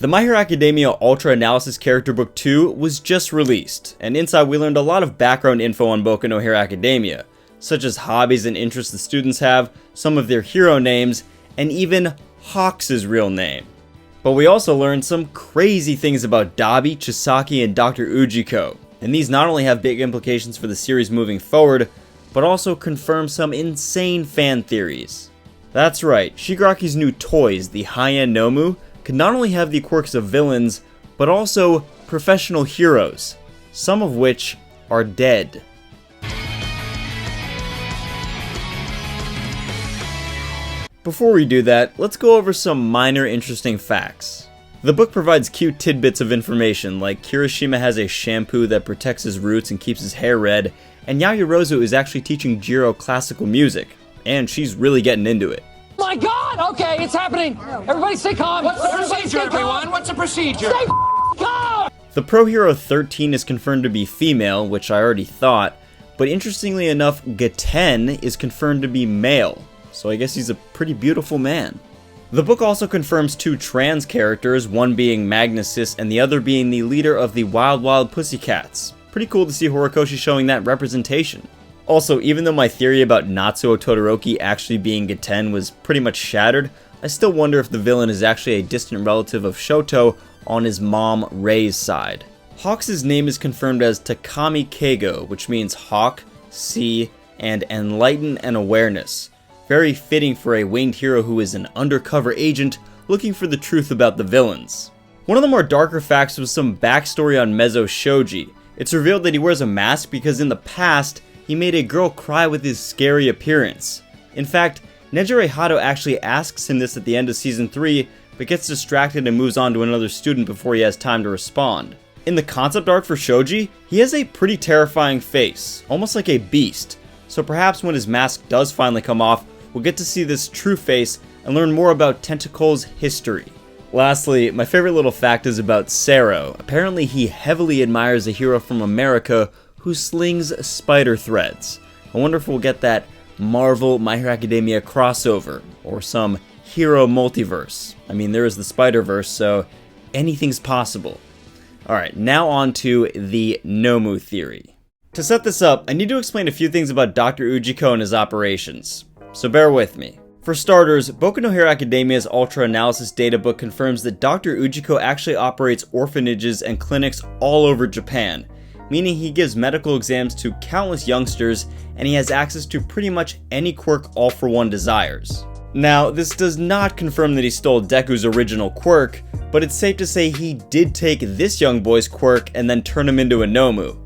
The My Hero Academia Ultra Analysis Character Book 2 was just released, and inside we learned a lot of background info on Boku no Hero Academia, such as hobbies and interests the students have, some of their hero names, and even Hawks' real name. But we also learned some crazy things about Dabi, Chisaki, and Dr. Ujiko, and these not only have big implications for the series moving forward, but also confirm some insane fan theories. That's right, Shigaraki's new toys, the End Nomu, could not only have the quirks of villains, but also professional heroes, some of which are dead. Before we do that, let's go over some minor interesting facts. The book provides cute tidbits of information, like Kirishima has a shampoo that protects his roots and keeps his hair red, and Yayorozu is actually teaching Jiro classical music, and she's really getting into it. My God! Okay, it's happening! Everybody stay calm! What's the procedure, everyone? What's the procedure? Stay calm! The Pro Hero 13 is confirmed to be female, which I already thought, but interestingly enough, Gaten is confirmed to be male, so I guess he's a pretty beautiful man. The book also confirms 2 trans characters, one being Magnesis and the other being the leader of the Wild Wild Pussycats. Pretty cool to see Horikoshi showing that representation. Also, even though my theory about Natsuo Todoroki actually being Gaten was pretty much shattered, I still wonder if the villain is actually a distant relative of Shoto on his mom Rei's side. Hawks' name is confirmed as Takami Keigo, which means hawk, see, and enlighten and awareness. Very fitting for a winged hero who is an undercover agent looking for the truth about the villains. One of the more darker facts was some backstory on Mezzo Shoji. It's revealed that he wears a mask because in the past, he made a girl cry with his scary appearance. In fact, Nejire Hato actually asks him this at the end of Season 3, but gets distracted and moves on to another student before he has time to respond. In the concept art for Shoji, he has a pretty terrifying face, almost like a beast, so perhaps when his mask does finally come off, we'll get to see this true face and learn more about Tentacle's history. Lastly, my favorite little fact is about Sero. Apparently he heavily admires a hero from America who slings spider threads. I wonder if we'll get that Marvel My Hero Academia crossover, or some hero multiverse. I mean, there is the Spider-Verse, so anything's possible. Alright, now on to the Nomu Theory. To set this up, I need to explain a few things about Dr. Ujiko and his operations, so bear with me. For starters, Boku no Hero Academia's Ultra Analysis Data Book confirms that Dr. Ujiko actually operates orphanages and clinics all over Japan, meaning he gives medical exams to countless youngsters, and he has access to pretty much any quirk All For One desires. Now, this does not confirm that he stole Deku's original quirk, but it's safe to say he did take this young boy's quirk and then turn him into a Nomu.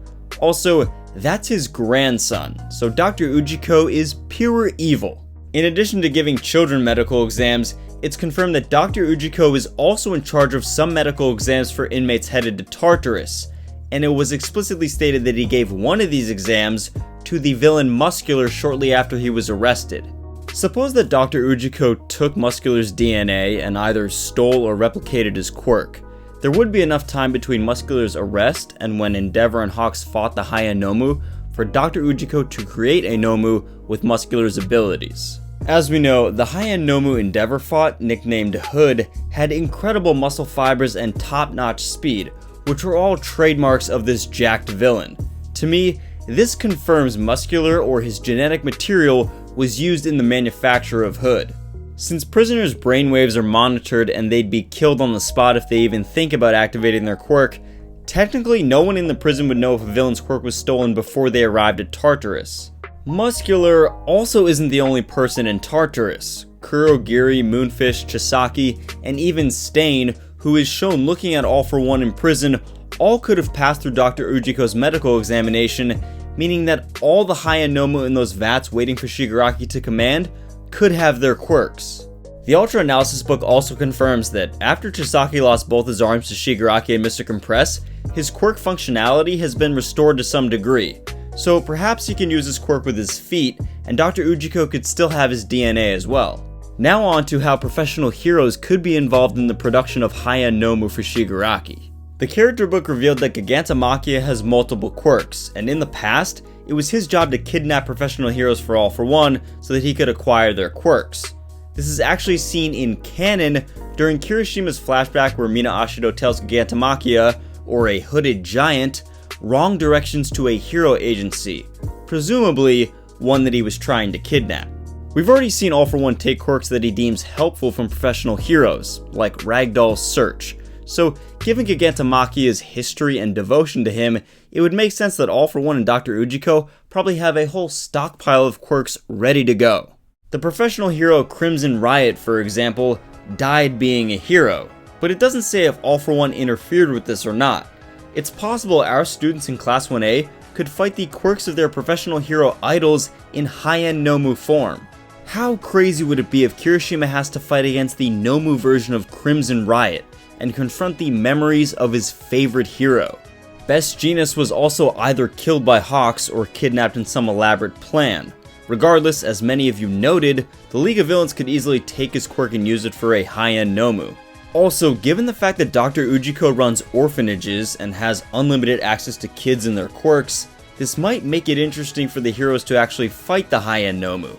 Also, that's his grandson, so Dr. Ujiko is pure evil. In addition to giving children medical exams, it's confirmed that Dr. Ujiko is also in charge of some medical exams for inmates headed to Tartarus, and it was explicitly stated that he gave one of these exams to the villain Muscular shortly after he was arrested. Suppose that Dr. Ujiko took Muscular's DNA and either stole or replicated his quirk. There would be enough time between Muscular's arrest and when Endeavor and Hawks fought the End Nomu for Dr. Ujiko to create a Nomu with Muscular's abilities. As we know, the End Nomu Endeavor fought, nicknamed Hood, had incredible muscle fibers and top-notch speed, which were all trademarks of this jacked villain. To me, this confirms Muscular or his genetic material was used in the manufacture of Hood. Since prisoners' brainwaves are monitored and they'd be killed on the spot if they even think about activating their quirk, technically no one in the prison would know if a villain's quirk was stolen before they arrived at Tartarus. Muscular also isn't the only person in Tartarus. Kurogiri, Moonfish, Chisaki, and even Stain, who is shown looking at All For One in prison, all could have passed through Dr. Ujiko's medical examination, meaning that all the End Nomu in those vats waiting for Shigaraki to command could have their quirks. The Ultra Analysis book also confirms that after Chisaki lost both his arms to Shigaraki and Mr. Compress, his quirk functionality has been restored to some degree, so perhaps he can use his quirk with his feet, and Dr. Ujiko could still have his DNA as well. Now on to how professional heroes could be involved in the production of End Nomu for Shigaraki. The character book revealed that Gigantamakia has multiple quirks, and in the past, it was his job to kidnap professional heroes for All For One so that he could acquire their quirks. This is actually seen in canon during Kirishima's flashback where Mina Ashido tells Gigantamakia, or a hooded giant, wrong directions to a hero agency, presumably one that he was trying to kidnap. We've already seen All For One take quirks that he deems helpful from professional heroes, like Ragdoll's Search, so given Gigantamakia's history and devotion to him, it would make sense that All For One and Dr. Ujiko probably have a whole stockpile of quirks ready to go. The professional hero Crimson Riot, for example, died being a hero, but it doesn't say if All For One interfered with this or not. It's possible our students in Class 1A could fight the quirks of their professional hero idols in high-end Nomu form. How crazy would it be if Kirishima has to fight against the Nomu version of Crimson Riot and confront the memories of his favorite hero? Best Jeanist was also either killed by Hawks or kidnapped in some elaborate plan. Regardless, as many of you noted, the League of Villains could easily take his quirk and use it for a high-end Nomu. Also, given the fact that Dr. Ujiko runs orphanages and has unlimited access to kids and their quirks, this might make it interesting for the heroes to actually fight the high-end Nomu.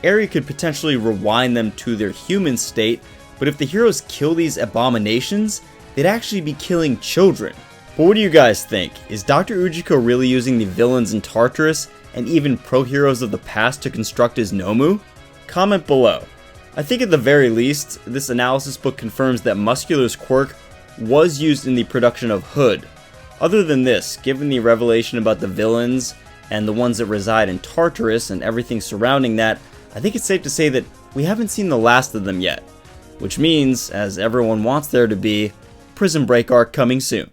Eri could potentially rewind them to their human state, but if the heroes kill these abominations, they'd actually be killing children. But what do you guys think? Is Dr. Ujiko really using the villains in Tartarus and even pro-heroes of the past to construct his Nomu? Comment below. I think at the very least, this analysis book confirms that Muscular's quirk was used in the production of Hood. Other than this, given the revelation about the villains and the ones that reside in Tartarus and everything surrounding that, I think it's safe to say that we haven't seen the last of them yet. Which means, as everyone wants there to be, Prison Break arc coming soon.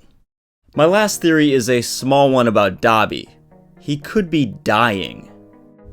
My last theory is a small one about Dabi. He could be dying.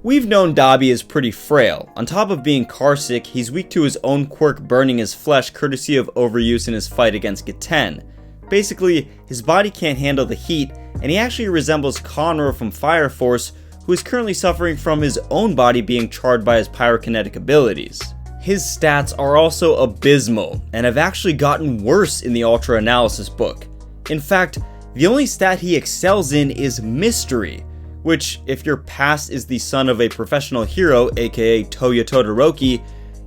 We've known Dabi is pretty frail. On top of being carsick, he's weak to his own quirk burning his flesh courtesy of overuse in his fight against Giten. Basically, his body can't handle the heat, and he actually resembles Conroe from Fire Force, who is currently suffering from his own body being charred by his pyrokinetic abilities. His stats are also abysmal, and have actually gotten worse in the Ultra Analysis book. In fact, the only stat he excels in is Mystery, which, if your past is the son of a professional hero, aka Toya Todoroki,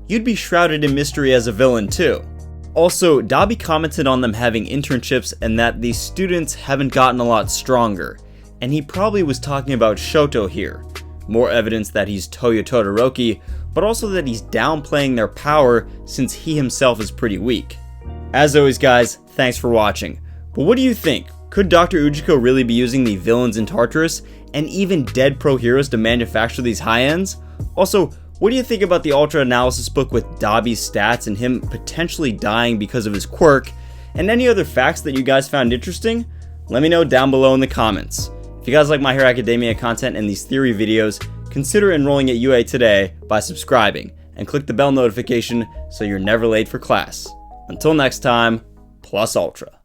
you'd be shrouded in mystery as a villain too. Also, Dabi commented on them having internships and that the students haven't gotten a lot stronger, and he probably was talking about Shoto here. More evidence that he's Toya Todoroki, but also that he's downplaying their power since he himself is pretty weak. As always guys, thanks for watching. But what do you think? Could Dr. Ujiko really be using the villains in Tartarus and even dead pro heroes to manufacture these high ends? Also, what do you think about the Ultra Analysis book with Dabi's stats and him potentially dying because of his quirk? And any other facts that you guys found interesting? Let me know down below in the comments. If you guys like My Hero Academia content and these theory videos, consider enrolling at UA today by subscribing and click the bell notification so you're never late for class. Until next time, plus ultra.